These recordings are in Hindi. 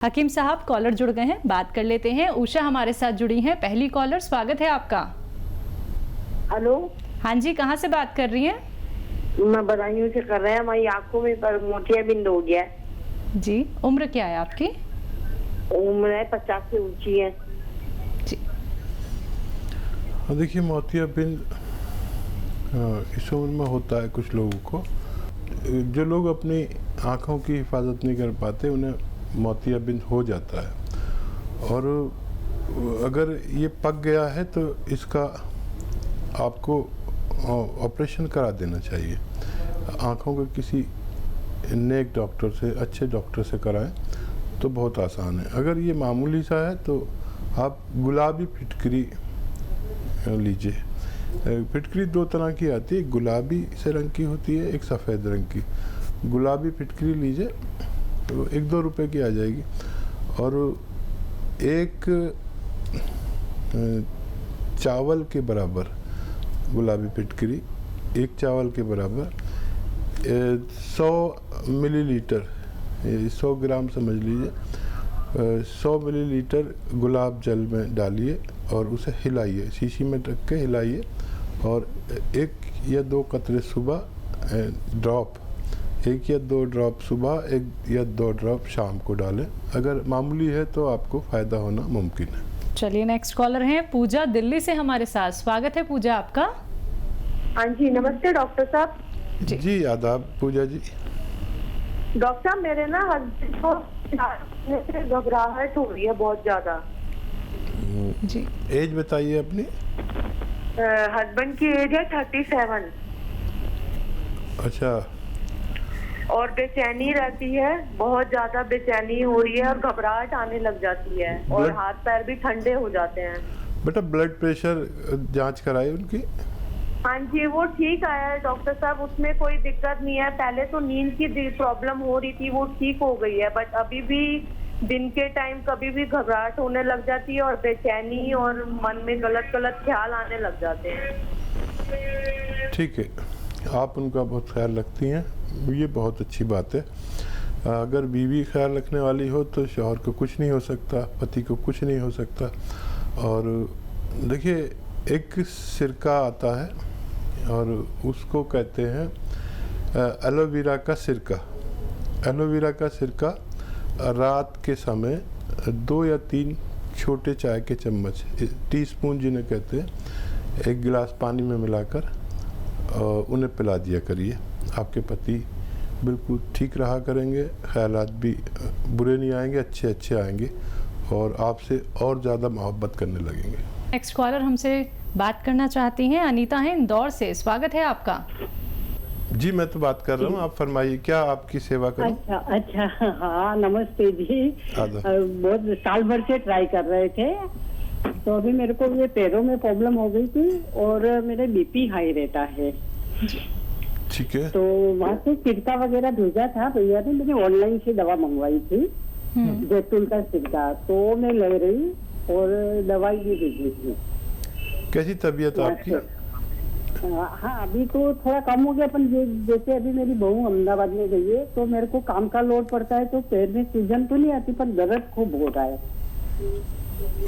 हकीम साहब कॉलर जुड़ गए हैं, बात कर लेते हैं। उषा हमारे साथ जुड़ी हैं, पहली कॉलर। स्वागत है आपका। हेलो। हाँ जी, कहाँ से बात कर रही हैं? मैं बदायूं से कर रहे हैं। हमारी आंखों में पर मोतियाबिंद हो गया है। जी, उम्र क्या है आपकी? उम्र है 50 से ऊंची है जी। देखिए, मोतियाबिंद इस उम्र में होता है कुछ लोगों को। जो लोग अपनी आँखों की हिफाजत नहीं कर पाते उन्हें मोतियाबिंद हो जाता है, और अगर ये पक गया है तो इसका आपको ऑपरेशन करा देना चाहिए। आँखों के किसी नेक डॉक्टर से, अच्छे डॉक्टर से कराएं तो बहुत आसान है। अगर ये मामूली सा है तो आप गुलाबी फिटकरी लीजिए। फिटकरी दो तरह की आती है, गुलाबी से रंग की होती है, एक सफ़ेद रंग की। गुलाबी फिटकरी लीजिए तो 1-2 रुपए की आ जाएगी, और एक चावल के बराबर गुलाबी फिटकरी, एक चावल के बराबर 100 मिलीलीटर, 100 ग्राम समझ लीजिए, 100 मिलीलीटर गुलाब जल में डालिए और उसे हिलाइए, शीशी में रख के हिलाइए, और 1 या 2 कतरे सुबह ड्रॉप, 1 या 2 ड्रॉप सुबह, 1 या 2 ड्रॉप शाम को डालें। अगर मामूली है तो आपको फ़ायदा होना मुमकिन है। चलिए, नेक्स्ट कॉलर हैं पूजा दिल्ली से हमारे साथ। स्वागत है पूजा आपका। हाँ जी, नमस्ते डॉक्टर साहब। जी आदाब पूजा जी। डॉक्टर साहब, मेरे ना हस्बैंड को घबराहट हो रही है बहुत ज्यादा जी। एज बताइए अपनी। हस्बैंड की एज है 37। अच्छा। और बेचैनी रहती है, बहुत ज्यादा बेचैनी हो रही है और घबराहट आने लग जाती है, और हाथ पैर भी ठंडे हो जाते हैं। बेटा, ब्लड प्रेशर जांच कराई उनकी? हाँ जी, वो ठीक आया है डॉक्टर साहब, उसमें कोई दिक्कत नहीं है। पहले तो नींद की प्रॉब्लम हो रही थी, वो ठीक हो गई है, बट अभी भी दिन के टाइम कभी भी घबराहट होने लग जाती है और बेचैनी, और मन में गलत गलत ख्याल आने लग जाते हैं। ठीक है, आप उनका बहुत ख्याल रखती हैं, ये बहुत अच्छी बात है। अगर बीवी ख्याल रखने वाली हो तो शौहर को कुछ नहीं हो सकता, पति को कुछ नहीं हो सकता। और देखिए, एक सिरका आता है और उसको कहते हैं एलोवेरा का सिरका। एलोवेरा का सिरका रात के समय 2 या 3 छोटे चाय के चम्मच, टीस्पून जिन्हें कहते हैं, 1 गिलास पानी में मिलाकर उन्हें पिला दिया करिए। आपके पति बिल्कुल ठीक रहा करेंगे, ख्यालात भी बुरे नहीं आएंगे, अच्छे अच्छे आएंगे, और आपसे और ज़्यादा मोहब्बत करने लगेंगे। नेक्स्ट कॉलर हमसे बात करना चाहती हैं, अनीता है इंदौर से। स्वागत है आपका। जी, मैं तो बात कर रहा हूँ, आप फरमाइए, क्या आपकी सेवा करूं? अच्छा, हाँ नमस्ते जी। बहुत साल भर से ट्राई कर रहे थे, तो अभी मेरे को ये पैरों में प्रॉब्लम हो गई थी और मेरे बीपी हाई रहता है। ठीक है। तो वहाँ से सिरका वगैरह भेजा था भैया ने, मैंने ऑनलाइन से दवा मंगवाई थी, जैतून का सिरका, तो मैं ले रही और दवाई भी भेजी थी। कैसी तबीयत आपकी? हाँ, अभी तो थोड़ा कम हो गया, पर जैसे अभी मेरी बहू अहमदाबाद में गई है तो मेरे को काम का लोड पड़ता है, तो पैर में सूजन तो नहीं आती पर दर्द खूब हो रहा है।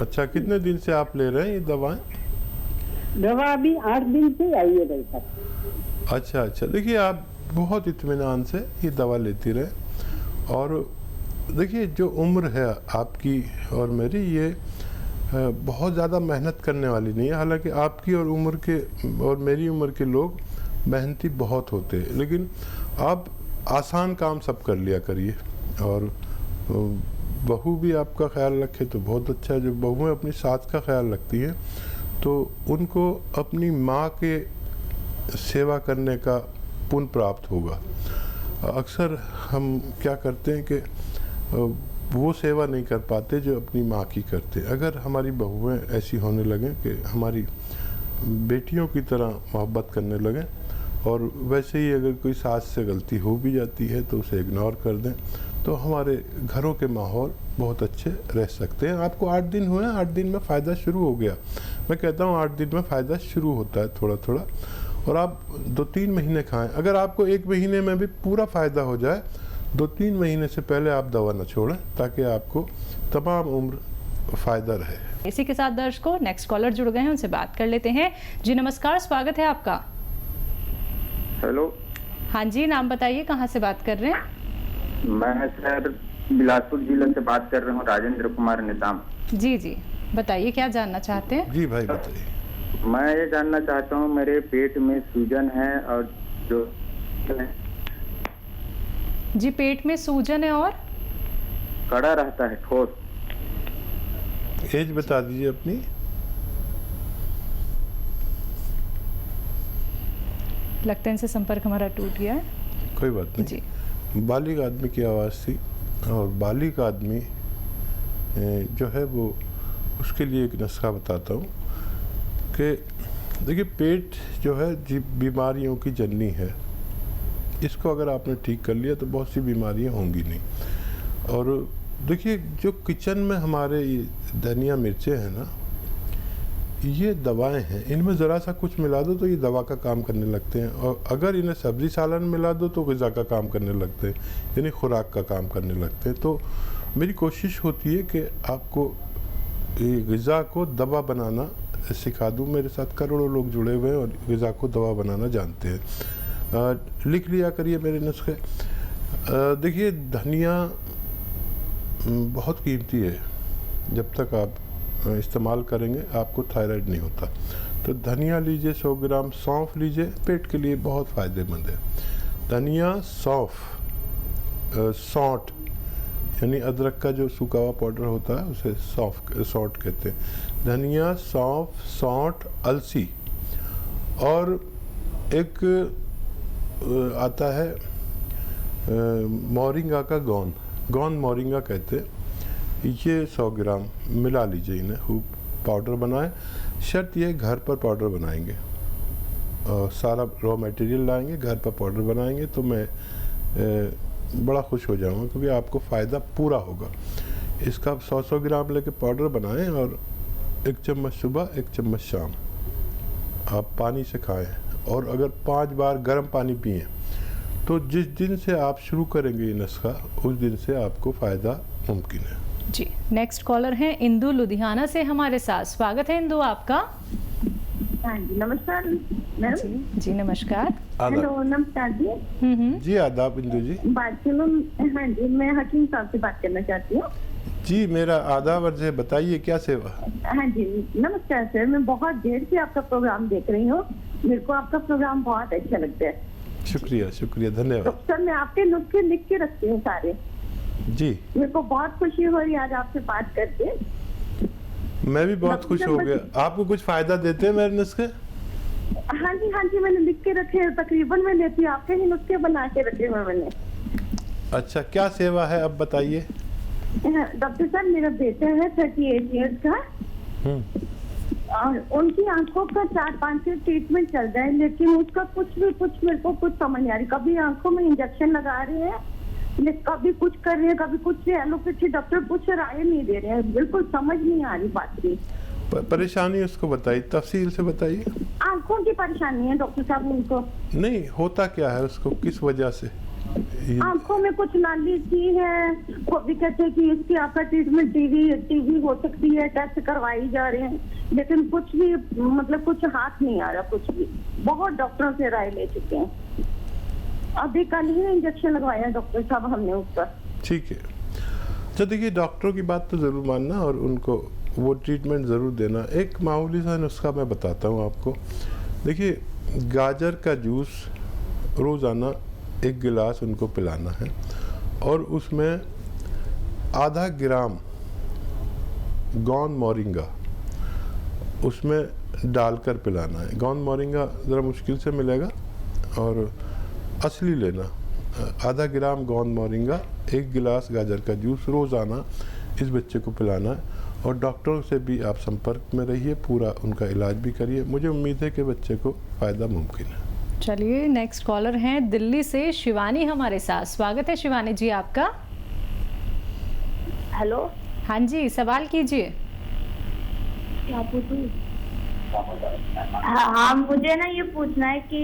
अच्छा, कितने दिन से आप ले रहे हैं ये दवाएं? दवा अभी 8 दिन से आई है भाई साहब। अच्छा, देखिए, आप बहुत इत्मीनान से ये दवा लेती रहे, और देखिए, जो उम्र है आपकी और मेरी, ये बहुत ज़्यादा मेहनत करने वाली नहीं है। हालांकि आपकी और मेरी उम्र के लोग मेहनती बहुत होते हैं, लेकिन आप आसान काम सब कर लिया करिए, और बहू भी आपका ख्याल रखे तो बहुत अच्छा है। जब बहुएं अपनी सास का ख्याल रखती हैं तो उनको अपनी माँ के सेवा करने का पुण्य प्राप्त होगा। अक्सर हम क्या करते हैं कि वो सेवा नहीं कर पाते जो अपनी माँ की करते। अगर हमारी बहुएं ऐसी होने लगें कि हमारी बेटियों की तरह मोहब्बत करने लगें, और वैसे ही अगर कोई सास से गलती हो भी जाती है तो उसे इग्नोर कर दें, तो हमारे घरों के माहौल बहुत अच्छे रह सकते हैं। आपको 8 दिन हुए हैं, 8 दिन में फ़ायदा शुरू हो गया। मैं कहता हूँ 8 दिन में फ़ायदा शुरू होता है थोड़ा थोड़ा, और आप 2-3 महीने खाएं। अगर आपको 1 महीने में भी पूरा फ़ायदा हो जाए 2-3 महीने से पहले आप दवा न छोड़ें, ताकि आपको तमाम उम्र फ़ायदा रहे। इसी के साथ दर्शकों, नेक्स्ट कॉलर जुड़ गए हैं, उनसे बात कर लेते हैं। जी नमस्कार, स्वागत है आपका। हेलो। हाँ जी, नाम बताइए, कहाँ से बात कर रहे हैं? मैं सर बिलासपुर जिले से बात कर रहा हूँ, राजेंद्र कुमार निजाम। जी जी, बताइए क्या जानना चाहते हैं? जी भाई बताइए। मैं ये जानना चाहता हूँ, मेरे पेट में सूजन है और जो जी, पेट में सूजन है और कड़ा रहता है, ठोस। एज बता दीजिए अपनी। लगता है इनसे संपर्क हमारा टूट गया है। कोई बात नहीं जी। बालिग आदमी की आवाज़ थी, और बालिग आदमी जो है वो, उसके लिए एक नुस्खा बताता हूँ कि देखिए, पेट जो है जी बीमारियों की जननी है। इसको अगर आपने ठीक कर लिया तो बहुत सी बीमारियाँ होंगी नहीं। और देखिए, जो किचन में हमारे ये धनिया मिर्चें हैं ना, ये दवाएं हैं। इनमें ज़रा सा कुछ मिला दो तो ये दवा का काम करने लगते हैं, और अगर इन्हें सब्ज़ी सालन मिला दो तो ग़िज़ा का काम करने लगते हैं, यानी खुराक का काम करने लगते हैं। तो मेरी कोशिश होती है कि आपको ये ग़िज़ा को दवा बनाना सिखा दूँ। मेरे साथ करोड़ों लोग जुड़े हुए हैं और ग़िज़ा को दवा बनाना जानते हैं। लिख लिया करिए मेरे नुस्खे। देखिए, धनिया बहुत कीमती है। जब तक आप इस्तेमाल करेंगे आपको थायराइड नहीं होता। तो धनिया लीजिए 100 ग्राम, सौंफ लीजिए, पेट के लिए बहुत फ़ायदेमंद है। धनिया, सौंफ, सौंठ यानी अदरक का जो सूखा हुआ पाउडर होता है उसे सौंठ कहते हैं। धनिया, सौंफ, सौंठ, अलसी, और एक आता है मोरिंगा का गौन मोरिंगा कहते हैं। ये 100 ग्राम मिला लीजिए, इन्हें खूब पाउडर बनाएं। शर्त ये घर पर पाउडर बनाएंगे, और सारा रॉ मटेरियल लाएंगे, घर पर पाउडर बनाएंगे, तो मैं बड़ा खुश हो जाऊंगा, क्योंकि आपको फ़ायदा पूरा होगा। इसका 100 ग्राम लेके पाउडर बनाएं, और 1 चम्मच सुबह, 1 चम्मच शाम आप पानी से खाएं। और अगर 5 बार गर्म पानी पिएं, तो जिस दिन से आप शुरू करेंगे ये नुस्खा, उस दिन से आपको फ़ायदा मुमकिन है। जी, नेक्स्ट कॉलर हैं इंदु लुधियाना से हमारे साथ। स्वागत है इंदु आपका। हाँ जी, नमस्कार मैम। जी नमस्कार। हेलो, नमस्कार जी। जी आदाब इंदु जी। बात सुनो। हाँ जी, मैं हकीम साहब से बात करना चाहती हूँ। जी, मेरा आदाब अर्ज है, बताइए क्या सेवा। हाँ जी, नमस्कार सर। मैं बहुत देर से आपका प्रोग्राम देख रही हूँ, मेरे को आपका प्रोग्राम बहुत अच्छा लगता है। शुक्रिया शुक्रिया, धन्यवाद। तो सर, मैं आपके नुस्खे लिख के रखती हूँ सारे। जी, मेरे को बहुत खुशी हो रही है आज आपसे बात करके। मैं भी बहुत खुश हो गया। आपको कुछ फायदा देते हैं मेरे नुस्खे? हाँ जी, मैंने लिख के रखे हैं। तकरीबन मैं लेती हूँ, आपके ही नुस्खे बना के रखे हुए मैंने। अच्छा, क्या सेवा है अब बताइए। डॉक्टर साहब, मेरा बेटा है 38 ईयर्स का, और उनकी आंखों का 4-5 से ट्रीटमेंट चल रहा है, लेकिन उसका कुछ मेरे को कुछ समझ नहीं आ रही। कभी आंखों में इंजेक्शन लगा रहे हैं, कभी कुछ कर रहे हैं, कभी कुछ। एलोपैथी डॉक्टर कुछ राय नहीं दे रहे हैं, बिल्कुल समझ नहीं आ रही बात की। परेशानी उसको बताइए, तफसील से बताइए। आंखों की परेशानी है डॉक्टर साहब उनको। नहीं, होता क्या है उसको, किस वजह से? आंखों में कुछ नाली सी है, वो भी कहते हैं कि इसकी आपका ट्रीटमेंट टीवी हो सकती है, टेस्ट करवाई जा रहे हैं, लेकिन कुछ भी मतलब कुछ हाथ नहीं आ रहा, कुछ भी। बहुत डॉक्टरों से राय ले चुके हैं, अभी कल ही इंजेक्शन लगवाया डॉक्टर साहब हमने उस पर। ठीक है, तो देखिए, डॉक्टरों की बात तो ज़रूर मानना और उनको वो ट्रीटमेंट ज़रूर देना। एक मामूली सा नुस्खा मैं बताता हूँ आपको। देखिए, गाजर का जूस रोज़ाना 1 गिलास उनको पिलाना है, और उसमें आधा ग्राम गौन मोरिंगा उसमें डालकर पिलाना है। गौन मोरिंगा ज़रा मुश्किल से मिलेगा, और असली लेना। आधा ग्राम गौन मोरिंगा, 1 गिलास गाजर का जूस रोज़ाना इस बच्चे को पिलाना है। और डॉक्टरों से भी आप संपर्क में रहिए, पूरा उनका इलाज भी करिए। मुझे उम्मीद है कि बच्चे को फ़ायदा मुमकिन है। चलिए, नेक्स्ट कॉलर हैं दिल्ली से शिवानी हमारे साथ। स्वागत है शिवानी जी आपका। हेलो। हाँ जी, सवाल कीजिए। क्या पूछूं? हाँ, मुझे ना ये पूछना है कि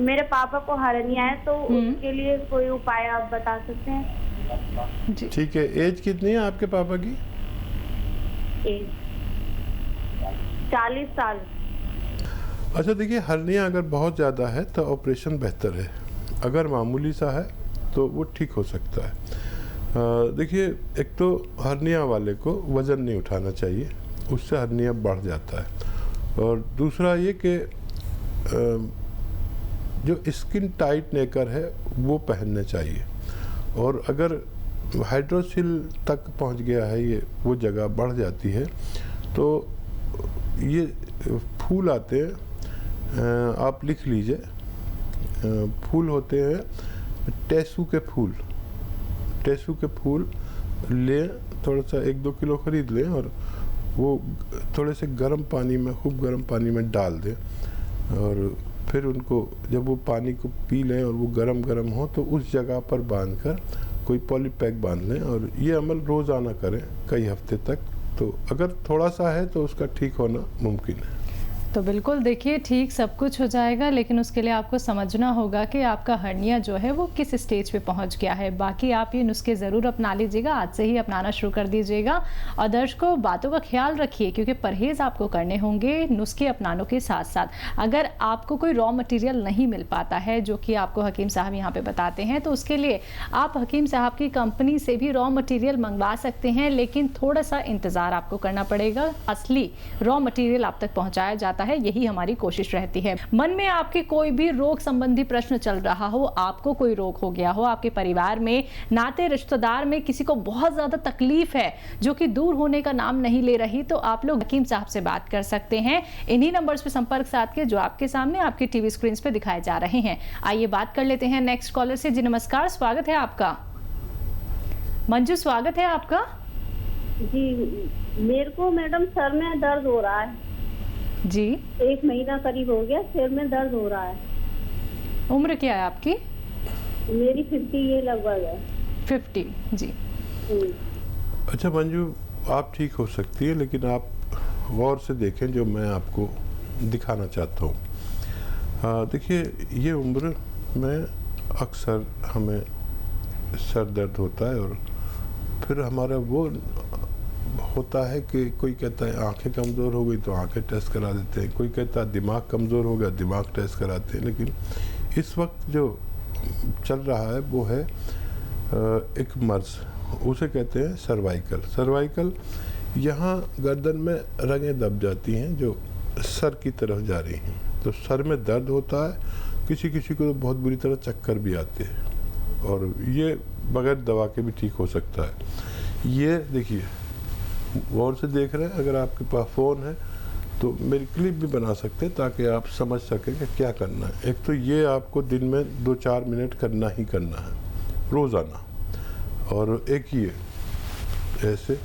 मेरे पापा को हर्निया है, तो उसके लिए कोई उपाय आप बता सकते हैं? ठीक है, एज कितनी है आपके पापा की? 40 साल। अच्छा देखिए, हर्निया अगर बहुत ज़्यादा है तो ऑपरेशन बेहतर है, अगर मामूली सा है तो वो ठीक हो सकता है। देखिए, एक तो हर्निया वाले को वज़न नहीं उठाना चाहिए, उससे हर्निया बढ़ जाता है। और दूसरा ये कि जो स्किन टाइट नेकर है वो पहनने चाहिए। और अगर हाइड्रोसिल तक पहुंच गया है, ये वो जगह बढ़ जाती है, तो ये फूल आते हैं, आप लिख लीजिए, फूल होते हैं टेसू के फूल। टेसू के फूल लें, थोड़ा सा 1-2 किलो खरीद लें और वो थोड़े से गर्म पानी में, खूब गर्म पानी में डाल दें, और फिर उनको जब वो पानी को पी लें और वो गरम गरम हो तो उस जगह पर बांधकर कोई पॉलीपैक बांध लें, और ये अमल रोज़ाना करें कई हफ्ते तक। तो अगर थोड़ा सा है तो उसका ठीक होना मुमकिन है। तो बिल्कुल देखिए, ठीक सब कुछ हो जाएगा, लेकिन उसके लिए आपको समझना होगा कि आपका हर्निया जो है वो किस स्टेज पे पहुंच गया है। बाकी आप ये नुस्खे ज़रूर अपना लीजिएगा, आज से ही अपनाना शुरू कर दीजिएगा। और दर्शकों, बातों का ख्याल रखिए, क्योंकि परहेज़ आपको करने होंगे नुस्खे अपनाने के साथ साथ। अगर आपको कोई रॉ मटेरियल नहीं मिल पाता है, जो कि आपको हकीम साहब यहाँ पे बताते हैं, तो उसके लिए आप हकीम साहब की कंपनी से भी रॉ मटेरियल मंगवा सकते हैं, लेकिन थोड़ा सा इंतज़ार आपको करना पड़ेगा। असली रॉ मटेरियल आप तक पहुँचाया जाता है, यही हमारी कोशिश रहती है। मन में आपके कोई भी रोग संबंधी प्रश्न चल रहा हो, आपको कोई रोग हो गया हो, आपके परिवार में, नाते रिश्तेदार में किसी को बहुत ज्यादा तकलीफ है जो कि दूर होने का नाम नहीं ले रही, तो आप लोग हकीम साहब से बात कर सकते हैं इन्हीं नंबर्स पे संपर्क साध के, जो आपके सामने आपकी टीवी स्क्रीन पे दिखाए जा रहे हैं। आइए बात कर लेते हैं नेक्स्ट कॉलर से। जी नमस्कार, स्वागत है आपका। मंजू, स्वागत है आपका। जी, मेरे को मैडम सर में दर्द हो रहा है जी। 1 महीना करीब हो गया, सिर में दर्द हो रहा है। उम्र क्या है आपकी? मेरी 50 ये लगभग है। 50 जी। अच्छा मंजू, आप ठीक हो सकती है, लेकिन आप गौर से देखें जो मैं आपको दिखाना चाहता हूँ। देखिए, ये उम्र में अक्सर हमें सर दर्द होता है, और फिर हमारा वो होता है कि कोई कहता है आंखें कमज़ोर हो गई तो आंखें टेस्ट करा देते हैं, कोई कहता है दिमाग कमज़ोर हो गया, दिमाग टेस्ट कराते हैं। लेकिन इस वक्त जो चल रहा है वो है एक मर्ज़, उसे कहते हैं सर्वाइकल। सर्वाइकल, यहाँ गर्दन में रगें दब जाती हैं जो सर की तरफ जा रही हैं, तो सर में दर्द होता है। किसी किसी को तो बहुत बुरी तरह चक्कर भी आते हैं, और ये बगैर दवा के भी ठीक हो सकता है। ये देखिए, गौर से देख रहे हैं, अगर आपके पास फ़ोन है तो मेरी क्लिप भी बना सकते हैं ताकि आप समझ सकें कि क्या करना है। एक तो ये आपको दिन में 2-4 मिनट करना ही करना है रोज़ाना, और एक ये ऐसे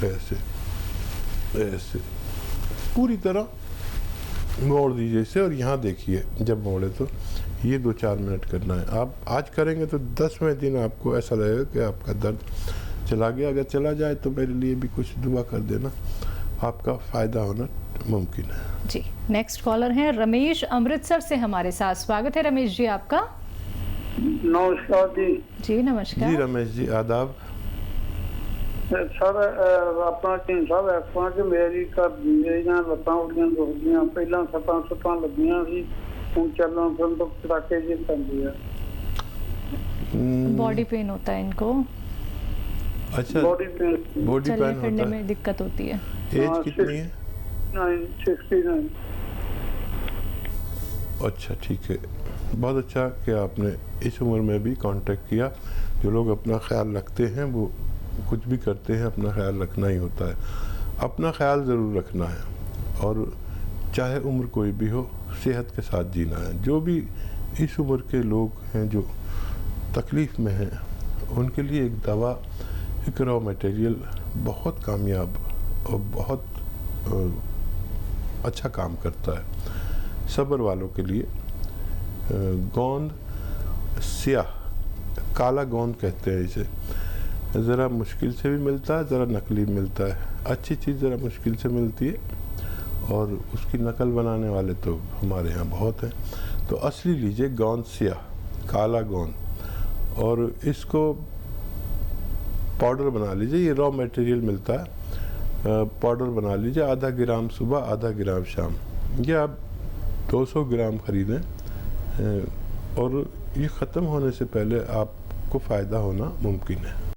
ऐसे ऐसे पूरी तरह मोड़ दीजिए इसे, और यहाँ देखिए जब मोड़े तो ये 2-4 मिनट करना है। आप आज करेंगे तो 10वें दिन आपको ऐसा लगेगा कि आपका दर्द चला गया। अगर चला जाए तो मेरे लिए भी कुछ दुआ कर देना, आपका फ़ायदा होना मुमकिन है। जी, नेक्स्ट कॉलर हैं रमेश अमृतसर से हमारे साथ। स्वागत है रमेश जी आपका। नमस्कार जी। जी नमस्कार जी रमेश जी, आदाब। सर अपना टीम साहब ऐसा कि मेरी मेरियां लत्तां उड़ियां दुखदियां, पहला सट्टां लगियां सी, हुण चलन फिरन तो चटाके जी पैंदी है। बॉडी पेन होता है इनको। अच्छा, बॉडी पेन फिरने में दिक्कत होती है। एज कितनी है? 69। अच्छा ठीक है, बहुत अच्छा कि आपने इस उम्र में भी कांटेक्ट किया। जो लोग अपना ख्याल रखते हैं वो कुछ भी करते हैं, अपना ख्याल रखना ही होता है। अपना ख्याल ज़रूर रखना है, और चाहे उम्र कोई भी हो, सेहत के साथ जीना है। जो भी इस उम्र के लोग हैं जो तकलीफ़ में हैं, उनके लिए एक दवा, एक रॉ मटेरियल बहुत कामयाब और बहुत अच्छा काम करता है। सब्र वालों के लिए गोंद स्याह, काला गोंद कहते हैं इसे, ज़रा मुश्किल से भी मिलता है, ज़रा नकली मिलता है। अच्छी चीज़ ज़रा मुश्किल से मिलती है, और उसकी नकल बनाने वाले तो हमारे यहाँ बहुत हैं। तो असली लीजिए गोंद सिया, काला गोंद, और इसको पाउडर बना लीजिए। ये रॉ मटेरियल मिलता है, पाउडर बना लीजिए, आधा ग्राम सुबह आधा ग्राम शाम। ये आप 200 ग्राम खरीदें और ये ख़त्म होने से पहले आपको फ़ायदा होना मुमकिन है।